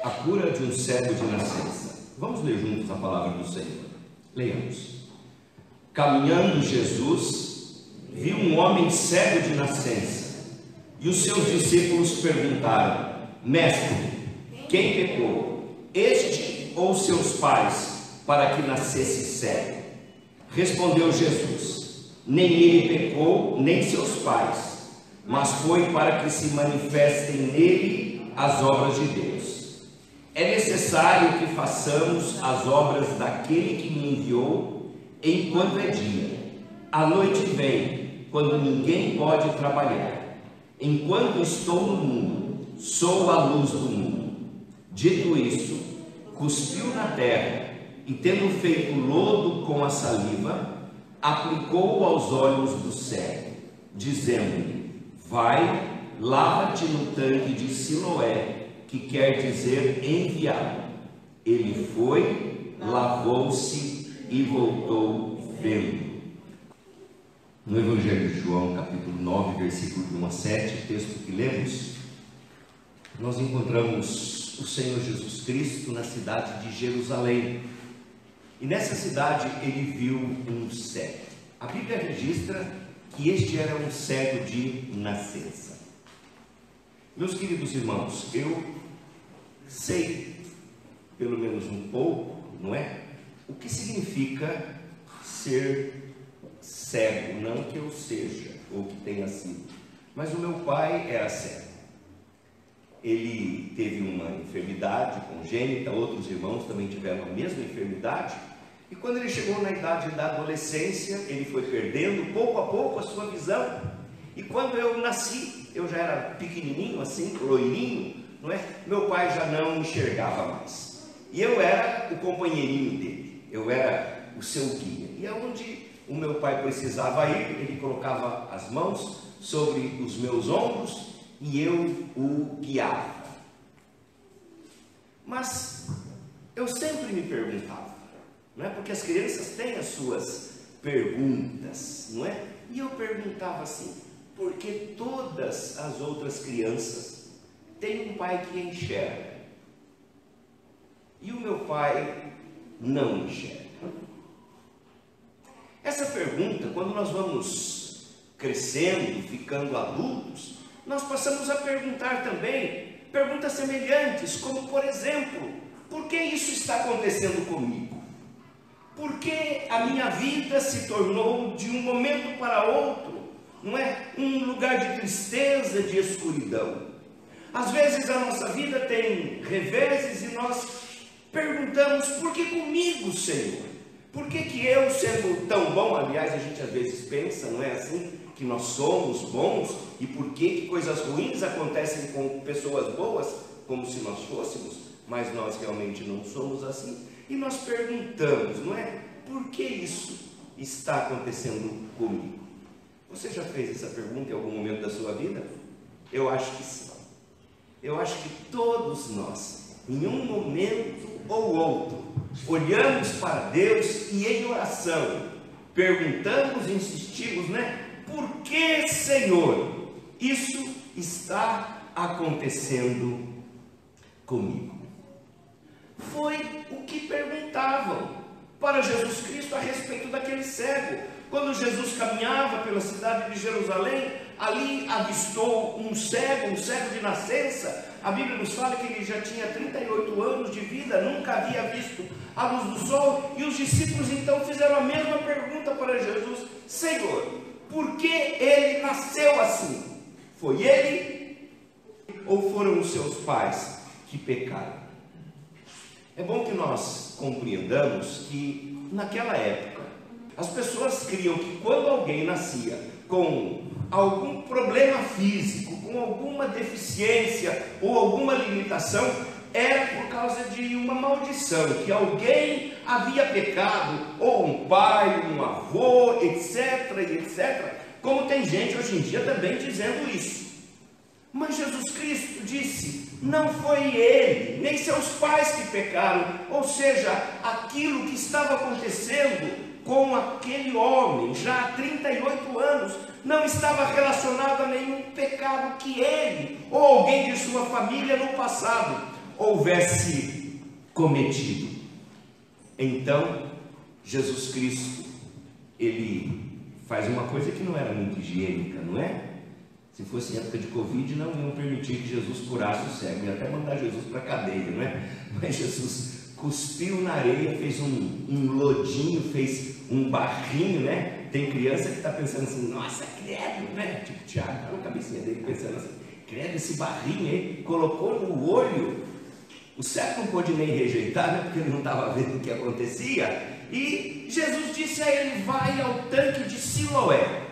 A cura de um cego de nascença. Vamos ler juntos a palavra do Senhor. Leiamos. Caminhando Jesus, viu um homem cego de nascença, e os seus discípulos perguntaram: Mestre, quem pecou, este ou seus pais, para que nascesse cego? Respondeu Jesus: Nem ele pecou, nem seus pais, mas foi para que se manifestem nele as obras de Deus. É necessário que façamos as obras daquele que me enviou enquanto é dia. A noite vem, quando ninguém pode trabalhar. Enquanto estou no mundo, sou a luz do mundo. Dito isso, cuspiu na terra e, tendo feito lodo com a saliva, aplicou-o aos olhos do cego, dizendo-lhe: Vai, lava-te no tanque de Siloé, que quer dizer enviado. Ele foi, lavou-se e voltou vendo. No Evangelho de João, capítulo 9, versículo de 1 a 7, texto que lemos, nós encontramos o Senhor Jesus Cristo na cidade de Jerusalém. E nessa cidade ele viu um cego. A Bíblia registra que este era um cego de nascença. Meus queridos irmãos, eu sei, pelo menos um pouco, não é? O que significa ser cego, não que eu seja, ou que tenha sido, mas o meu pai era cego. Ele teve uma enfermidade congênita, outros irmãos também tiveram a mesma enfermidade, e quando ele chegou na idade da adolescência, ele foi perdendo pouco a pouco a sua visão, e quando eu nasci, eu já era pequenininho assim, loirinho, não é? Meu pai já não enxergava mais, e eu era o companheirinho dele, eu era o seu guia, e aonde o meu pai precisava ir, ele colocava as mãos sobre os meus ombros e eu o guiava. Mas eu sempre me perguntava, não é? Porque as crianças têm as suas perguntas, não é? E eu perguntava assim: por que todas as outras crianças têm um pai que enxerga e o meu pai não enxerga? Essa pergunta, quando nós vamos crescendo, ficando adultos, nós passamos a perguntar também perguntas semelhantes, como por exemplo: por que isso está acontecendo comigo? Por que a minha vida se tornou de um momento para outro, não é? Um lugar de tristeza, de escuridão. Às vezes a nossa vida tem reveses e nós perguntamos: por que comigo, Senhor? Por que eu, sendo tão bom, aliás, a gente às vezes pensa, não é assim, que nós somos bons, e por que coisas ruins acontecem com pessoas boas, como se nós fôssemos, mas nós realmente não somos assim. E nós perguntamos, não é? Por que isso está acontecendo comigo? Você já fez essa pergunta em algum momento da sua vida? Eu acho que sim. Eu acho que todos nós, em um momento ou outro, olhamos para Deus e em oração perguntamos, insistimos, né? Por que, Senhor, isso está acontecendo comigo? Foi o que perguntavam para Jesus Cristo a respeito daquele cego. Quando Jesus caminhava pela cidade de Jerusalém, ali avistou um cego de nascença. A Bíblia nos fala que ele já tinha 38 anos de vida, nunca havia visto a luz do sol, e os discípulos então fizeram a mesma pergunta para Jesus: Senhor, por que ele nasceu assim? Foi ele ou foram os seus pais que pecaram? É bom que nós compreendamos que naquela época as pessoas criam que quando alguém nascia com algum problema físico, com alguma deficiência ou alguma limitação, era por causa de uma maldição, que alguém havia pecado, ou um pai, um avô, etc, etc, como tem gente hoje em dia também dizendo isso. Mas Jesus Cristo disse: não foi ele, nem seus pais que pecaram, ou seja, aquilo que estava acontecendo com aquele homem, já há 38 anos, não estava relacionado a nenhum pecado que ele, ou alguém de sua família no passado, houvesse cometido. Então, Jesus Cristo, ele faz uma coisa que não era muito higiênica, não é? Se fosse em época de Covid, não iam permitir que Jesus curasse o cego, ia até mandar Jesus para a cadeia, não é? Mas Jesus cuspiu na areia, fez um lodinho, fez um barrinho, né? Tem criança que está pensando assim, nossa, credo, né? Tipo, Tiago está na cabecinha dele pensando assim, credo, esse barrinho aí, colocou no olho. O cego não pôde nem rejeitar, né? Porque ele não estava vendo o que acontecia. E Jesus disse a ele, vai ao tanque de Siloé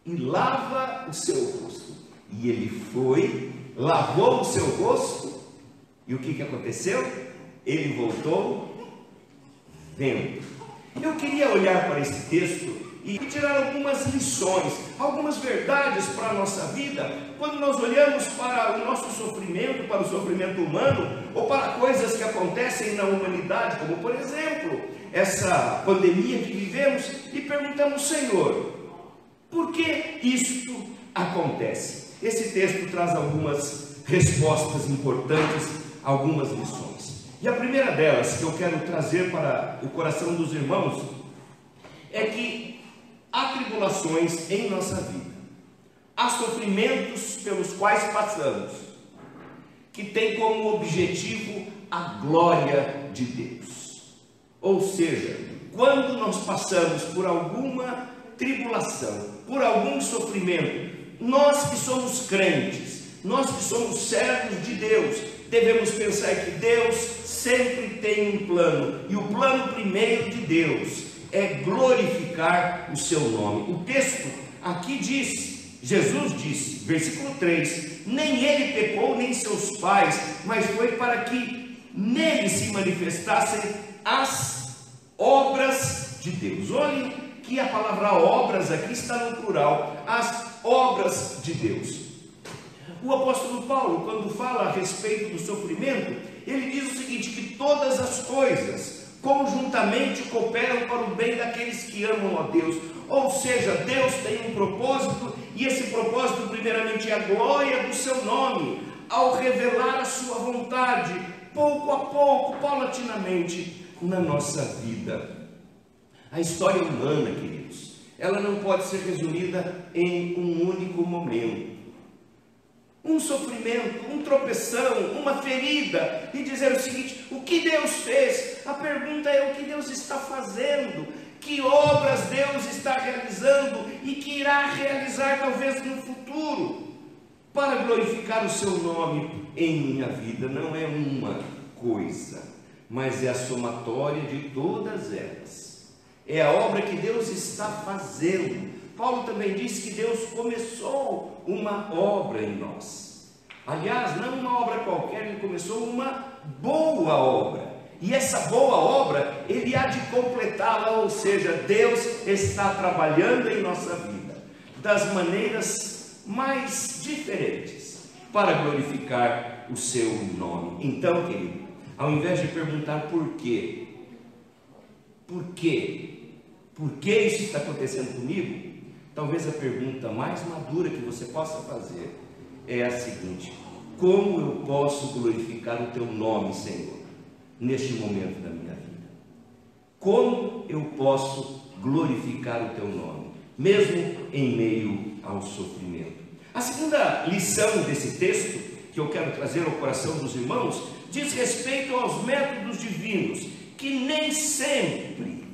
e lava o seu rosto. E ele foi, lavou o seu rosto, e o que aconteceu? Ele voltou vendo. Eu queria olhar para esse texto e tirar algumas lições, algumas verdades para a nossa vida, quando nós olhamos para o nosso sofrimento, para o sofrimento humano, ou para coisas que acontecem na humanidade, como por exemplo, essa pandemia que vivemos, e perguntamos, Senhor, por que isto acontece? Esse texto traz algumas respostas importantes, algumas lições. E a primeira delas que eu quero trazer para o coração dos irmãos é que há tribulações em nossa vida, há sofrimentos pelos quais passamos, que tem como objetivo a glória de Deus. Ou seja, quando nós passamos por alguma tribulação, por algum sofrimento, nós que somos crentes, nós que somos servos de Deus, devemos pensar que Deus sempre tem um plano, e o plano primeiro de Deus é glorificar o seu nome. O texto aqui diz, Jesus disse, versículo 3, nem ele pecou, nem seus pais, mas foi para que nele se manifestassem as obras de Deus. Olhem que a palavra obras aqui está no plural, as obras de Deus. O apóstolo Paulo, quando fala a respeito do sofrimento, ele diz o seguinte, que todas as coisas conjuntamente cooperam para o bem daqueles que amam a Deus. Ou seja, Deus tem um propósito, e esse propósito primeiramente é a glória do seu nome, ao revelar a sua vontade, pouco a pouco, paulatinamente, na nossa vida. A história humana, queridos, ela não pode ser resumida em um único momento. Um sofrimento, um tropeção, uma ferida, e dizer o seguinte, o que Deus fez? A pergunta é o que Deus está fazendo, que obras Deus está realizando e que irá realizar talvez no futuro, para glorificar o seu nome em minha vida. Não é uma coisa, mas é a somatória de todas elas, é a obra que Deus está fazendo. Paulo também disse que Deus começou uma obra em nós. Aliás, não uma obra qualquer, ele começou uma boa obra. E essa boa obra, ele há de completá-la, ou seja, Deus está trabalhando em nossa vida, das maneiras mais diferentes, para glorificar o seu nome. Então, querido, ao invés de perguntar por quê, por que isso está acontecendo comigo? Talvez a pergunta mais madura que você possa fazer é a seguinte: como eu posso glorificar o teu nome, Senhor, neste momento da minha vida? Como eu posso glorificar o teu nome, mesmo em meio ao sofrimento? A segunda lição desse texto, que eu quero trazer ao coração dos irmãos, diz respeito aos métodos divinos, que nem sempre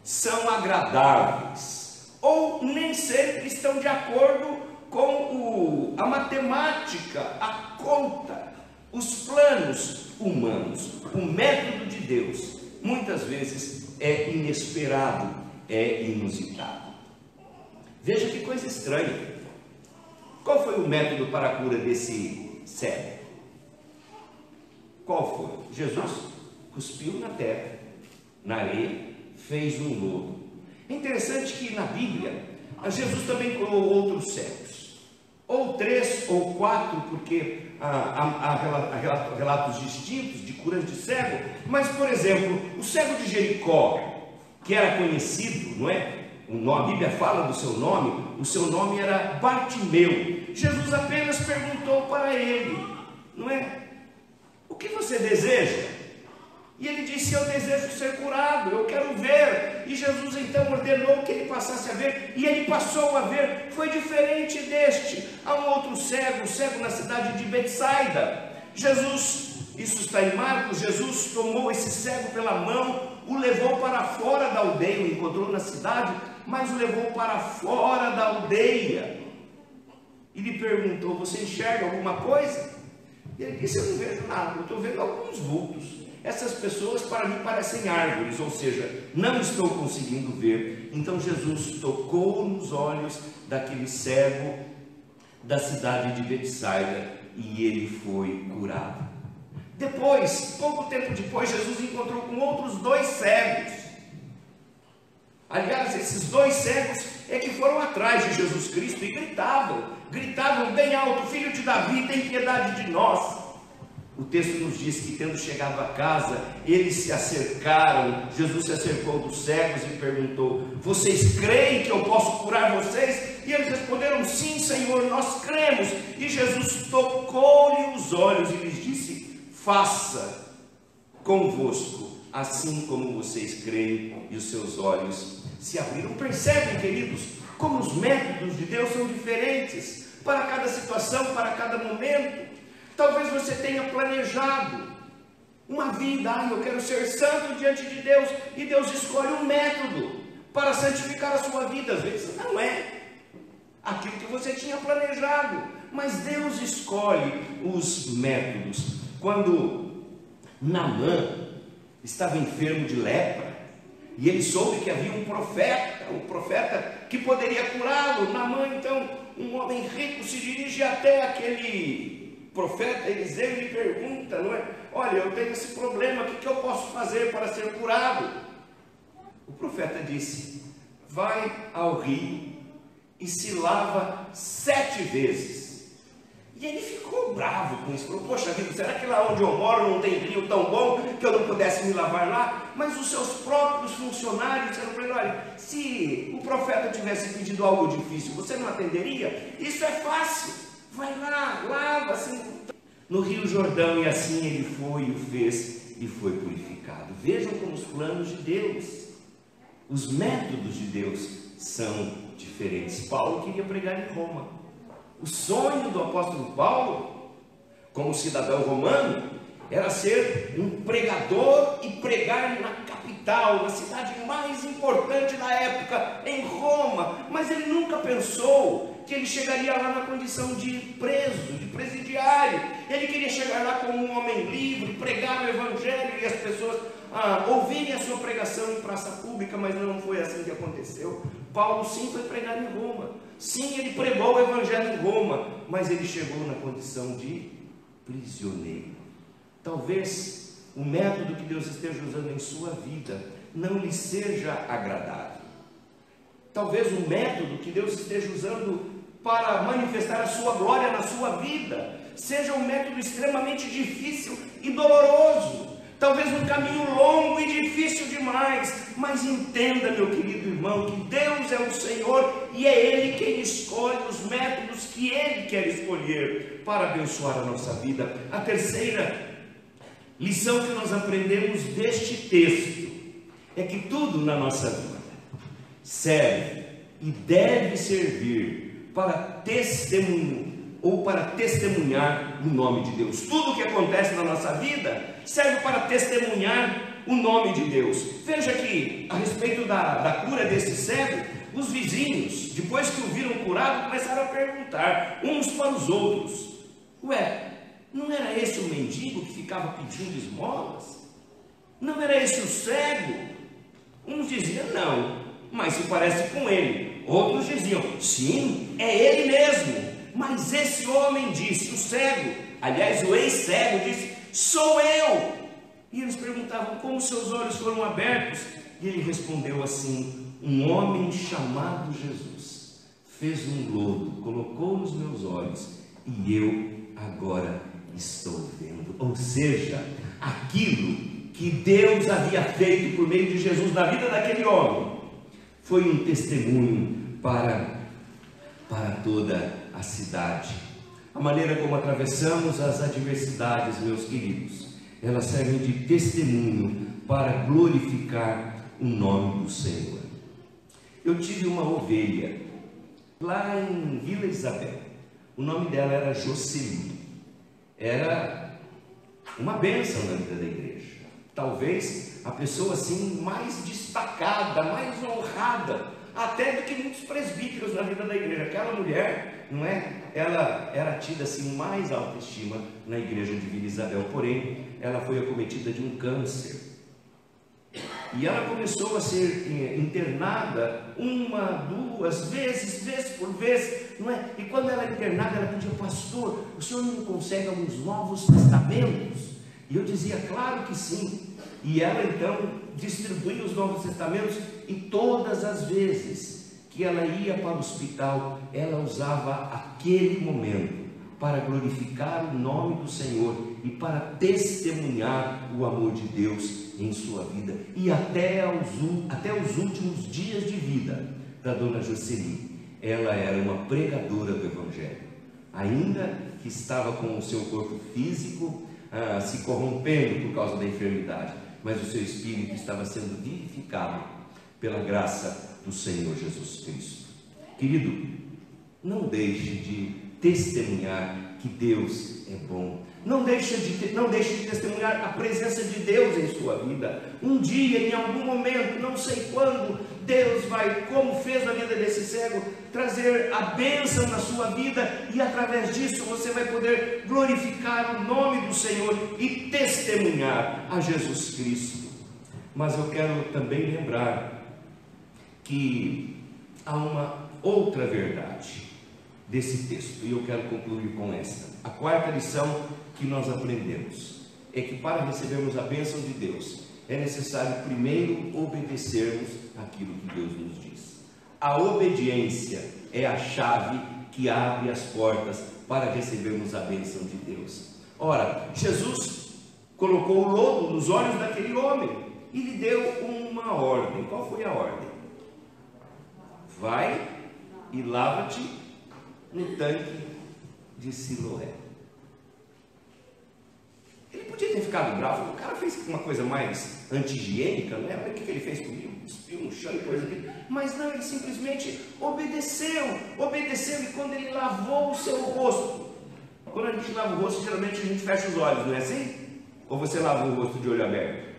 são agradáveis, ou nem sempre estão de acordo com a matemática, a conta, os planos humanos. O método de Deus muitas vezes é inesperado, é inusitado. Veja que coisa estranha. Qual foi o método para a cura desse cego? Qual foi? Jesus cuspiu na terra, na areia, fez um lodo. É interessante que na Bíblia, Jesus também curou outros cegos, ou 3 ou 4, porque há relatos distintos de curas de cego. Mas, por exemplo, o cego de Jericó, que era conhecido, não é? A Bíblia fala do seu nome, o seu nome era Bartimeu. Jesus apenas perguntou para ele, não é? que você deseja? E ele disse: eu desejo ser curado, eu quero ver. E Jesus então ordenou que ele passasse a ver, e ele passou a ver. Foi diferente deste. Há um outro cego, cego na cidade de Betsaida. Jesus, isso está em Marcos, Jesus tomou esse cego pela mão, o levou para fora da aldeia, o encontrou na cidade, mas o levou para fora da aldeia. E lhe perguntou: você enxerga alguma coisa? E ele disse: eu não vejo nada, eu estou vendo alguns vultos. Essas pessoas para mim parecem árvores, ou seja, não estou conseguindo ver. Então Jesus tocou nos olhos daquele cego da cidade de Betsaida e ele foi curado. Depois, pouco tempo depois, Jesus encontrou com outros 2 cegos. Aliás, esses 2 cegos é que foram atrás de Jesus Cristo e gritavam bem alto: filho de Davi, tem piedade de nós. O texto nos diz que, tendo chegado a casa, eles se acercaram. Jesus se acercou dos cegos e perguntou: vocês creem que eu posso curar vocês? E eles responderam: sim, Senhor, nós cremos. E Jesus tocou-lhe os olhos e lhes disse: faça convosco assim como vocês creem. E os seus olhos se abriram. Percebem, queridos, como os métodos de Deus são diferentes para cada situação, para cada momento. Talvez você tenha planejado uma vida: eu quero ser santo diante de Deus, e Deus escolhe um método para santificar a sua vida. Às vezes não é aquilo que você tinha planejado, mas Deus escolhe os métodos. Quando Naamã estava enfermo de lepra, e ele soube que havia um profeta que poderia curá-lo, Naamã, então, um homem rico, se dirige até aquele profeta Eliseu e lhe pergunta, não é? Olha, eu tenho esse problema, o que eu posso fazer para ser curado? O profeta disse: vai ao rio e se lava 7 vezes. E ele ficou bravo com isso. Falou: poxa vida, será que lá onde eu moro não tem rio tão bom que eu não pudesse me lavar lá? Mas os seus próprios funcionários disseram para ele: olha, se o profeta tivesse pedido algo difícil, você não atenderia? Isso é fácil, vai lá, lava assim no Rio Jordão. E assim ele foi e o fez e foi purificado. Vejam como os planos de Deus, os métodos de Deus são diferentes. Paulo queria pregar em Roma. O sonho do apóstolo Paulo, como cidadão romano, era ser um pregador e pregar na capital, na cidade mais importante da época, em Roma. Mas ele nunca pensou que ele chegaria lá na condição de preso, de presidiário. Ele queria chegar lá como um homem livre, pregar o evangelho e as pessoas ouvirem a sua pregação em praça pública, mas não foi assim que aconteceu. Paulo sim foi pregar em Roma, sim, ele pregou o evangelho em Roma, mas ele chegou na condição de prisioneiro. Talvez o método que Deus esteja usando em sua vida não lhe seja agradável. Talvez o método que Deus esteja usando para manifestar a sua glória na sua vida seja um método extremamente difícil e doloroso. Talvez um caminho longo e difícil demais. Mas entenda, meu querido irmão, que Deus é o Senhor e é Ele quem escolhe os métodos que Ele quer escolher para abençoar a nossa vida. A terceira lição que nós aprendemos deste texto é que tudo na nossa vida serve e deve servir para testemunho ou para testemunhar o nome de Deus. Tudo que acontece na nossa vida serve para testemunhar o nome de Deus. Veja que, a respeito da cura desse cego, os vizinhos, depois que o viram curado, começaram a perguntar uns para os outros: ué, não era esse o mendigo que ficava pedindo esmolas? Não era esse o cego? Uns diziam: não, mas se parece com ele. Outros diziam: sim, é ele mesmo. Mas esse homem disse, o cego, aliás o ex-cego disse: sou eu. E eles perguntavam: como seus olhos foram abertos? E ele respondeu assim: um homem chamado Jesus fez um lodo, colocou nos meus olhos e eu agora estou vendo. Ou seja, aquilo que Deus havia feito por meio de Jesus na vida daquele homem foi um testemunho para toda a cidade. A maneira como atravessamos as adversidades, meus queridos, elas servem de testemunho para glorificar o nome do Senhor. Eu tive uma ovelha lá em Vila Isabel. O nome dela era Jocely. Era uma bênção na vida da igreja. Talvez a pessoa assim mais destacada, mais honrada, até do que muitos presbíteros na vida da igreja. Aquela mulher, não é? Ela era tida assim mais autoestima na igreja de Vila Isabel. Porém, ela foi acometida de um câncer. E ela começou a ser internada uma, duas vezes, vez por vez, não é? E quando ela era internada, ela pedia: pastor, o senhor não consegue alguns novos testamentos? E eu dizia: claro que sim. E ela então distribuía os novos testamentos, e todas as vezes que ela ia para o hospital, ela usava aquele momento para glorificar o nome do Senhor e para testemunhar o amor de Deus em sua vida, e até os últimos dias de vida da dona Jocely, ela era uma pregadora do Evangelho, ainda que estava com o seu corpo físico se corrompendo por causa da enfermidade, mas o seu espírito estava sendo vivificado pela graça do Senhor Jesus Cristo. Querido, não deixe de testemunhar que Deus é bom. Não deixe de testemunhar a presença de Deus em sua vida. Um dia, em algum momento, não sei quando, Deus vai, como fez na vida desse cego, trazer a bênção na sua vida, e através disso você vai poder glorificar o nome do Senhor e testemunhar a Jesus Cristo. Mas eu quero também lembrar que há uma outra verdade desse texto, e eu quero concluir com esta. A quarta lição que nós aprendemos é que para recebermos a bênção de Deus é necessário primeiro obedecermos aquilo que Deus nos diz. A obediência é a chave que abre as portas para recebermos a bênção de Deus. Ora, Jesus colocou o lodo nos olhos daquele homem e lhe deu uma ordem. Qual foi a ordem? Vai e lava-te no tanque de Siloé. Ele podia ter ficado bravo. O cara fez uma coisa mais anti-higiênica, não é? Olha o que ele fez comigo, cuspiu no chão e coisa assim. Mas não, ele simplesmente obedeceu, e quando ele lavou o seu rosto, quando a gente lava o rosto, geralmente a gente fecha os olhos, não é assim? Ou você lava o rosto de olho aberto?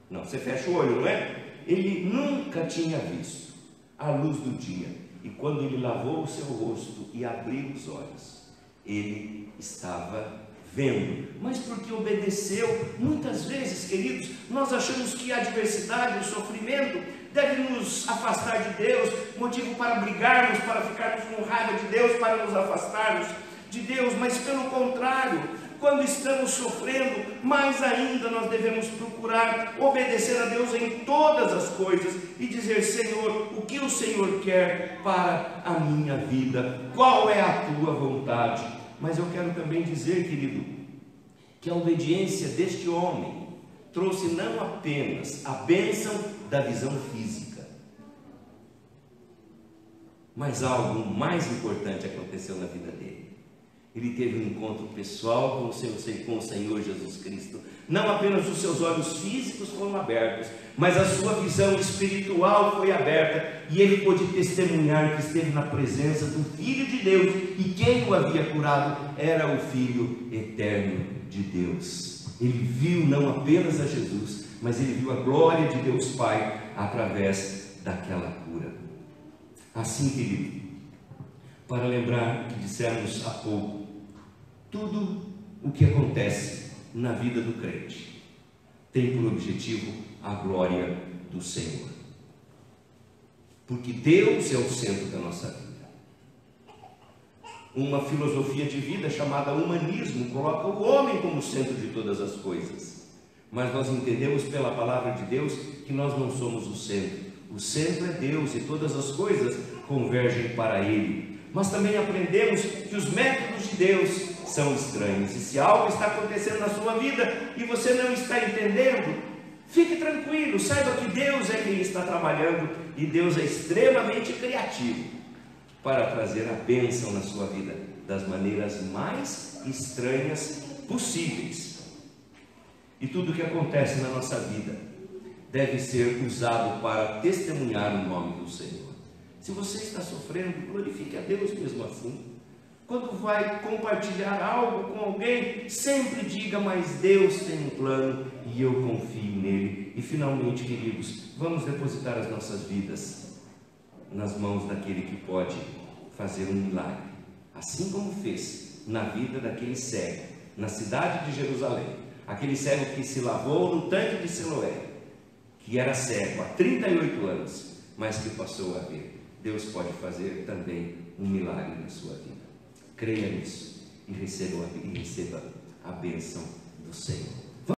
Não, você fecha o olho, não é? Ele nunca tinha visto a luz do dia, e quando ele lavou o seu rosto e abriu os olhos, ele estava vendo. Mas porque obedeceu. Muitas vezes, queridos, nós achamos que a adversidade, o sofrimento deve nos afastar de Deus, motivo para brigarmos, para ficarmos com raiva de Deus, para nos afastarmos de Deus. Mas pelo contrário, quando estamos sofrendo, mais ainda nós devemos procurar obedecer a Deus em todas as coisas e dizer: Senhor, o que o Senhor quer para a minha vida? Qual é a tua vontade? Mas eu quero também dizer, querido, que a obediência deste homem trouxe não apenas a bênção da visão física, mas algo mais importante aconteceu na vida dele. Ele teve um encontro pessoal com o Senhor Jesus Cristo. Não apenas os seus olhos físicos foram abertos, mas a sua visão espiritual foi aberta, e ele pôde testemunhar que esteve na presença do Filho de Deus, e quem o havia curado era o Filho eterno de Deus. Ele viu não apenas a Jesus, mas ele viu a glória de Deus Pai através daquela cura. Assim, querido, para lembrar que dissemos há pouco, tudo o que acontece na vida do crente tem por objetivo a glória do Senhor, porque Deus é o centro da nossa vida. Uma filosofia de vida chamada humanismo coloca o homem como centro de todas as coisas, mas nós entendemos pela palavra de Deus que nós não somos o centro. O centro é Deus, e todas as coisas convergem para Ele. Mas também aprendemos que os métodos de Deus são estranhos, e se algo está acontecendo na sua vida e você não está entendendo, fique tranquilo, saiba que Deus é quem está trabalhando, e Deus é extremamente criativo para trazer a bênção na sua vida das maneiras mais estranhas possíveis. E tudo que acontece na nossa vida deve ser usado para testemunhar o nome do Senhor. Se você está sofrendo, glorifique a Deus mesmo assim. Quando vai compartilhar algo com alguém, sempre diga: mas Deus tem um plano e eu confio nele. E finalmente, queridos, vamos depositar as nossas vidas nas mãos daquele que pode fazer um milagre, assim como fez na vida daquele cego na cidade de Jerusalém, aquele cego que se lavou no tanque de Siloé, que era cego há 38 anos, mas que passou a ver. Deus pode fazer também um milagre na sua vida. Creia nisso e receba a bênção do Senhor.